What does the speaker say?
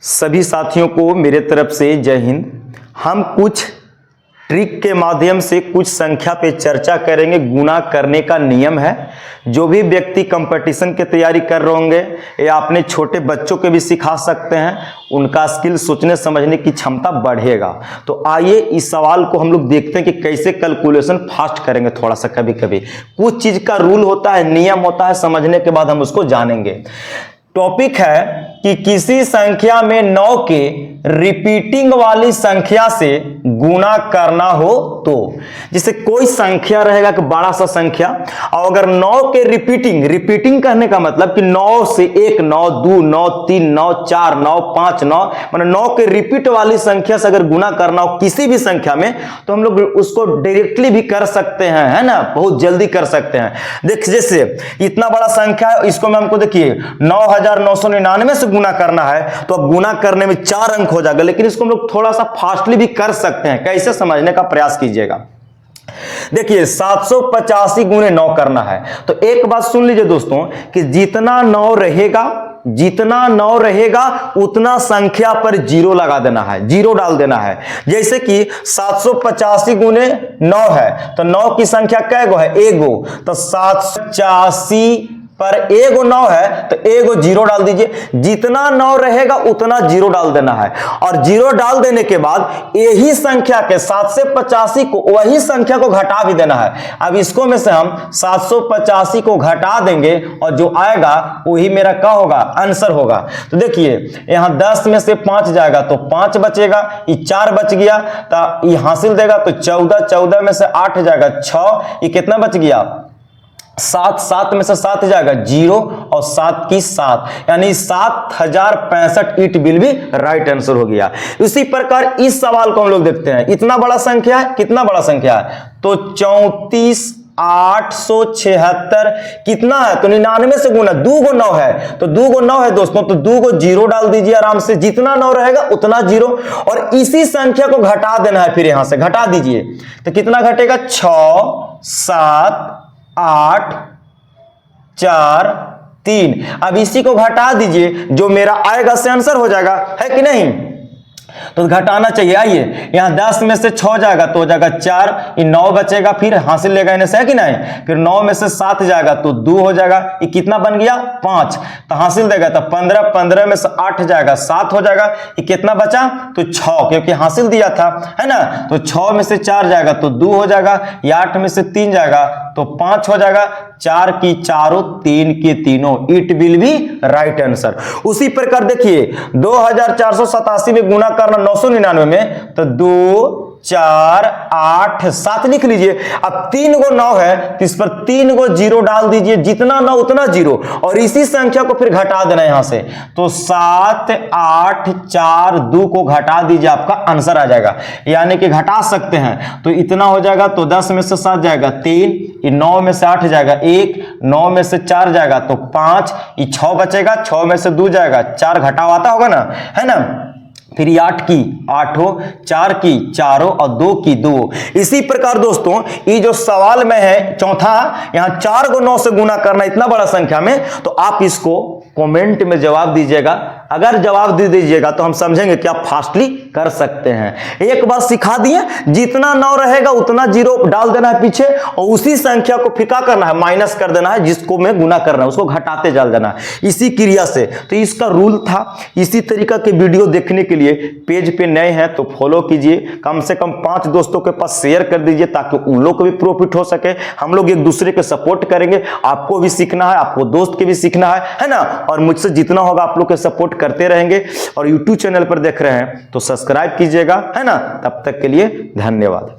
सभी साथियों को मेरे तरफ से जय हिंद। हम कुछ ट्रिक के माध्यम से कुछ संख्या पे चर्चा करेंगे। गुणा करने का नियम है। जो भी व्यक्ति कंपटीशन की तैयारी कर रहे होंगे या अपने छोटे बच्चों के भी सिखा सकते हैं, उनका स्किल सोचने समझने की क्षमता बढ़ेगा। तो आइए इस सवाल को हम लोग देखते हैं कि कैसे कैलकुलेशन फास्ट करेंगे। थोड़ा सा कभी कभी कुछ चीज का रूल होता है, नियम होता है, समझने के बाद हम उसको जानेंगे। टॉपिक है कि किसी संख्या में 9 के रिपीटिंग वाली संख्या से गुणा करना हो तो, जैसे कोई संख्या रहेगा कि बड़ा सा संख्या, और अगर 9 के रिपीटिंग करने का मतलब कि 9 से 1, 9, 2, 9, 3, 9, 4, 9, 5, 9, मतलब 9 के रिपीट वाली संख्या से अगर गुणा करना हो किसी भी संख्या में, तो हम लोग उसको डायरेक्टली भी कर सकते हैं, है ना, बहुत जल्दी कर सकते हैं। देख, जैसे इतना बड़ा संख्या है, इसको मैं हमको देखिए 9,999 से गुणा करना है, तो अब गुणा करने में 4 अंक हो जाएगा, लेकिन इसको हम लोग थोड़ा सा फास्टली भी कर सकते हैं। कैसे, समझने का प्रयास कीजिएगा। देखिए 785 गुणे 9 करना है, तो एक बात सुन लीजिए दोस्तों कि जितना 9 रहेगा उतना संख्या पर जीरो लगा देना है, जीरो डाल देना है। जैसे कि 785 गुणे 9 है, तो 9 की संख्या कै गो है, एगो, तो 785 पर एगो 9 है तो एगो जीरो डाल दीजिए। जितना 9 रहेगा उतना जीरो डाल देना है, और जीरो डाल देने के बाद यही संख्या के 7 से 85 को, वही संख्या को घटा भी देना है। अब इसको में से हम 785 को घटा देंगे और जो आएगा वही मेरा क्या होगा, आंसर होगा। तो देखिए यहां 10 में से 5 जाएगा तो 5 बचेगा, ये 4 बच गया, तो ये हासिल देगा तो 14, 14 में से 8 जाएगा 6, ये कितना बच गया 7, 7 में से 7 जाएगा 0 और 7 की 7, यानी 7065 इट विल भी राइट आंसर हो गया। इसी प्रकार इस सवाल को हम लोग देखते हैं। इतना बड़ा संख्या है, कितना बड़ा संख्या है, तो 34,876 कितना है, तो 99 से गुना, 2 गो 9 है, तो 2 गो 9 है दोस्तों, तो 2 गो जीरो डाल दीजिए आराम से। जितना 9 रहेगा उतना जीरो, और इसी संख्या को घटा देना है, फिर यहां से घटा दीजिए तो कितना घटेगा, 6, 7, 8, 4, 3। अब इसी को घटा दीजिए, जो मेरा आएगा से आंसर हो जाएगा, है कि नहीं। तो घटाना चाहिए। आइए यहां 10 में से 6 जाएगा तो हो जाएगा 4, ये 9 बचेगा, फिर हासिल लेगा इन्हें से, है कि नहीं। फिर 9 में से 7 जाएगा तो 2 हो जाएगा, ये कितना बन गया 5, तो हासिल देगा तो 15, 15 में से 8 जाएगा 7 हो जाएगा, ये कितना बचा तो 6, क्योंकि हासिल दिया था, है ना। तो 6 में से 4 जाएगा तो 2 हो जाएगा, ये 8 में से 3 जाएगा तो 5 हो जाएगा, 4 की चारों, 3 की तीनों, it will be right answer. उसी प्रकार देखिए 2487 में गुणा करना 999 में, तो 2, 4, 8, 7 लिख लीजिए। अब 3 गो 9 है तो इस पर 3 गो जीरो डाल दीजिए, जितना 9 उतना जीरो, और इसी संख्या को फिर घटा देना यहां से, तो 7, 8, 4, 2 को घटा दीजिए, आपका आंसर आ जाएगा। यानी कि घटा सकते हैं तो इतना हो जाएगा, तो 10 में से 7 जाएगा 3, 9 में से 8 जाएगा 1, 9 में से 4 जाएगा तो 5, ये 6 बचेगा, 6 में से 2 जाएगा 4, घटाव आता होगा ना, है ना। फिर 8 की 8, 4 की 4 और 2 की 2। इसी प्रकार दोस्तों ये जो सवाल में है चौथा, यहां 4 गो 9 से गुना करना इतना बड़ा संख्या में, तो आप इसको कमेंट में जवाब दीजिएगा। अगर जवाब दे दीजिएगा तो हम समझेंगे कि आप फास्टली कर सकते हैं। एक बात सिखा दिए, जितना 9 रहेगा उतना जीरो डाल देना है पीछे, और उसी संख्या को फिका करना है, माइनस कर देना है, जिसको में गुना करना है उसको घटाते चल देना है, इसी क्रिया से। तो इसका रूल था। इसी तरीका के वीडियो देखने के लिए पेज पे नए हैं तो फॉलो कीजिए, कम से कम 5 दोस्तों के पास शेयर कर दीजिए, ताकि उन लोग को भी प्रॉफिट हो सके। हम लोग एक दूसरे के सपोर्ट करेंगे, आपको भी सीखना है, आपको दोस्त के भी सीखना है ना, और मुझसे जितना होगा आप लोग के सपोर्ट करते रहेंगे। और YouTube चैनल पर देख रहे हैं तो सब्सक्राइब कीजिएगा, है ना। तब तक के लिए धन्यवाद।